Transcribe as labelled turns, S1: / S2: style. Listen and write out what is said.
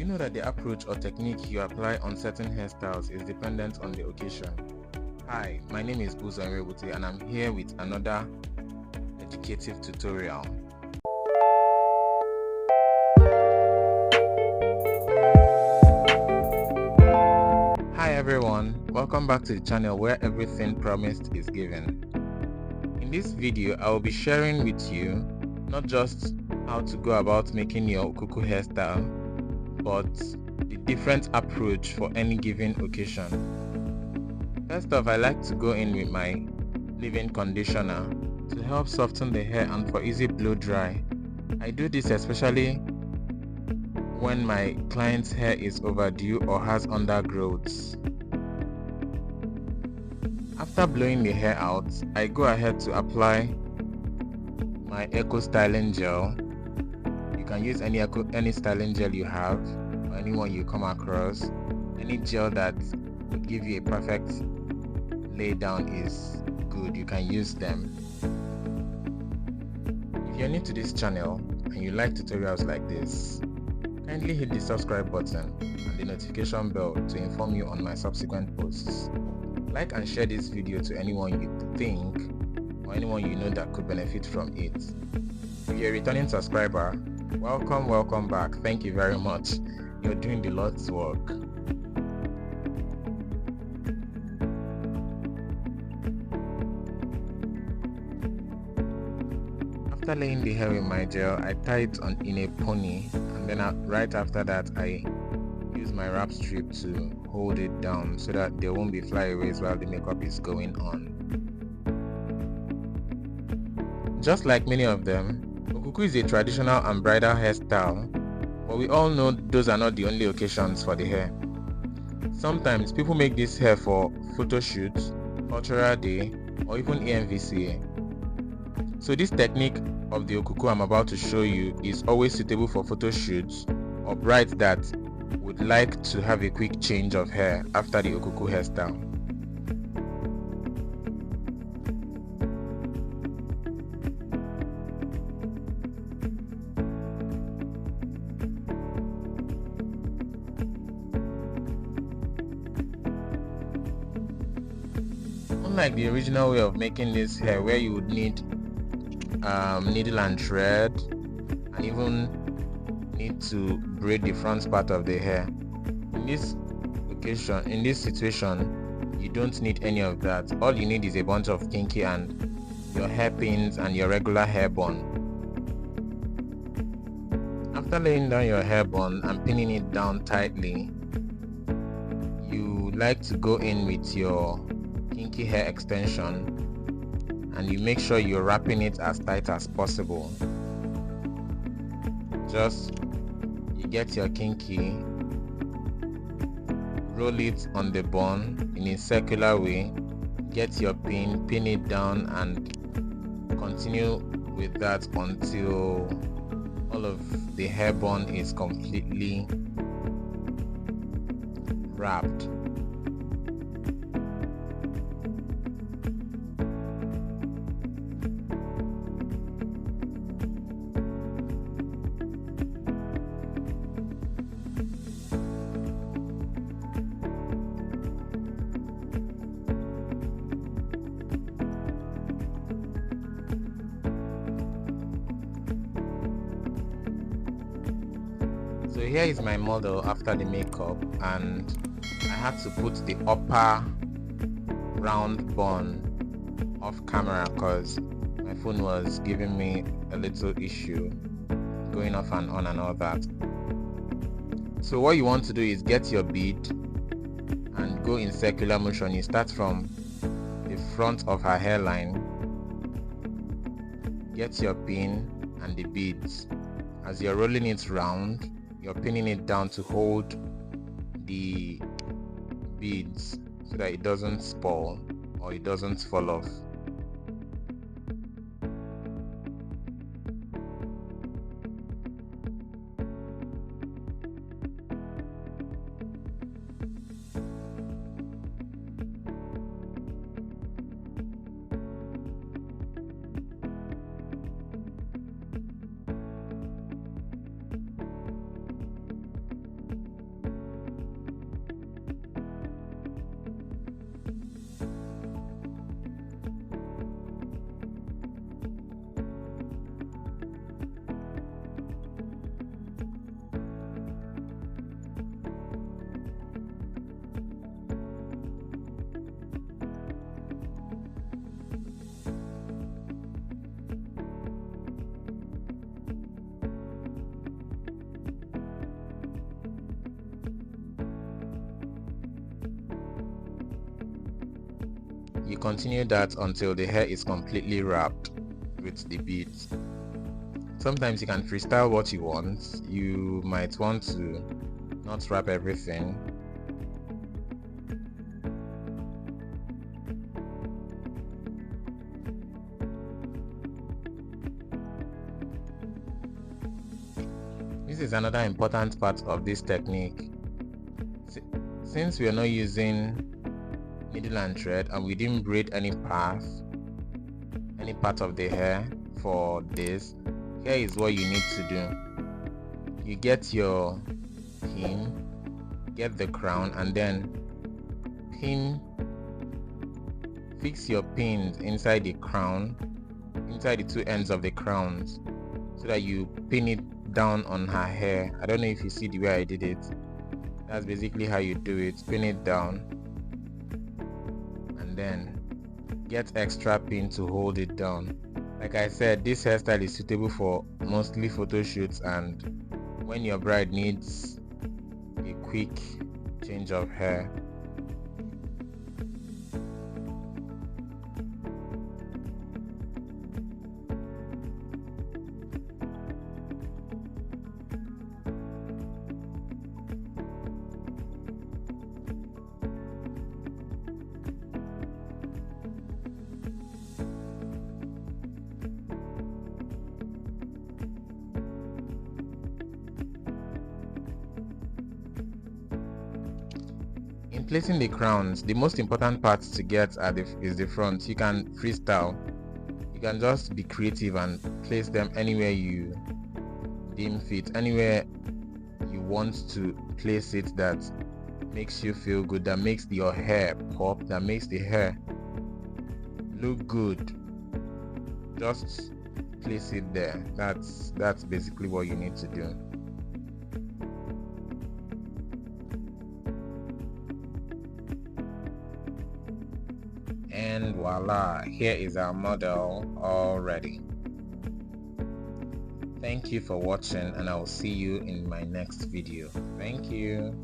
S1: you know that the approach or technique you apply on certain hairstyles is dependent on the occasion? Hi, my name is Ogiso and I'm here with another educative tutorial. Hi everyone, welcome back to the channel where everything promised is given. In this video, I will be sharing with you not just how to go about making your OKUKU hairstyle, but the different approach for any given occasion. First off, I like to go in with my leave-in conditioner to help soften the hair and for easy blow dry. I do this especially when my client's hair is overdue or has undergrowths. After blowing the hair out, I go ahead to apply my Eco styling gel. You can use any styling gel you have or anyone you come across. Any gel that would give you a perfect lay down is good. You can use them. If you're new to this channel and you like tutorials like this, kindly hit the subscribe button and the notification bell to inform you on my subsequent posts. Like and share this video to anyone you think or anyone you know that could benefit from it. If you're a returning subscriber, welcome back. Thank you very much. You're doing the Lord's work. After laying the hair with my gel, I tie it in a pony, and then right after that I use my wrap strip to hold it down so that there won't be flyaways while the makeup is going on. Just like many of them, OKUKU is a traditional and bridal hairstyle, but we all know those are not the only occasions for the hair. Sometimes people make this hair for photo shoots, cultural day, or even AMVCA. So this technique of the OKUKU I'm about to show you is always suitable for photo shoots or brides that would like to have a quick change of hair after the OKUKU hairstyle. Unlike the original way of making this hair where you would need needle and thread and even need to braid the front part of the hair, in this situation you don't need any of that. All you need is a bunch of kinky and your hairpins and your regular hair bun. After laying down your hair bun and pinning it down tightly, you like to go in with your kinky hair extension and you make sure you're wrapping it as tight as possible. Just you get your kinky, roll it on the bun in a circular way, get your pin it down, and continue with that until all of the hair bun is completely wrapped. So here is my model after the makeup, and I had to put the upper round bun off camera because my phone was giving me a little issue going off and on and all that. So what you want to do is get your bead and go in circular motion. You start from the front of her hairline, get your pin and the beads. As you're rolling it round, you're pinning it down to hold the beads so that it doesn't spoil or it doesn't fall off. you continue that until the hair is completely wrapped with the beads. Sometimes you can freestyle what you want. You might want to not wrap everything. This is another important part of this technique. Since we are not using needle and thread and we didn't braid any part of the hair for this, here is what you need to do. You get your pin, get the crown, and then fix your pins inside the crown, inside the two ends of the crowns, so that you pin it down on her hair. I don't know if you see the way I did it. That's basically how you do it. Pin it down and then get extra pin to hold it down. Like I said, this hairstyle is suitable for mostly photo shoots and when your bride needs a quick change of hair. In placing the crowns, the most important parts to get is the front. You can freestyle. You can just be creative and place them anywhere you deem fit, anywhere you want to place it that makes you feel good, that makes your hair pop, that makes the hair look good. Just place it there. That's basically what you need to do. And voila, here is our model all ready. Thank you for watching and I will see you in my next video. Thank you.